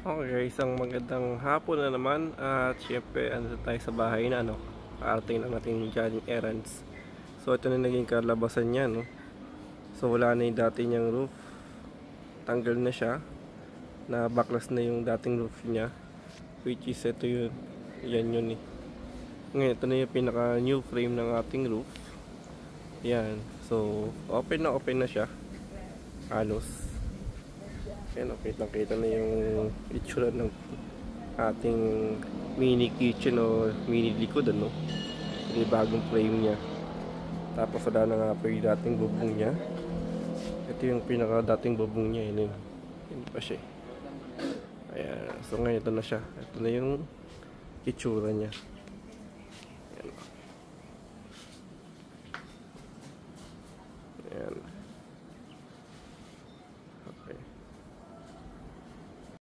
Okay, isang magandang hapon na naman at syempre ano tayo sa bahay na parating lang natin galing errands. So ito na naging kalabasan niya, no. So wala na yung dati niyang roof. Tanggal na siya. Na backlash na yung dating roof niya. Which is ito yun. Yan yun eh. Ngayon ito na yung pinaka new frame ng ating roof. Yan. So open na siya. Halos. Ayan, kita na yung itsura ng ating mini kitchen o mini likod, ano. Ito yung bagong frame niya. Tapos wala na nga po yung dating bubong niya. Ito yung pinaka dating bubong niya, yun. Hindi pa siya. Ayan, so ngayon ito na siya. Ito na yung itsura niya.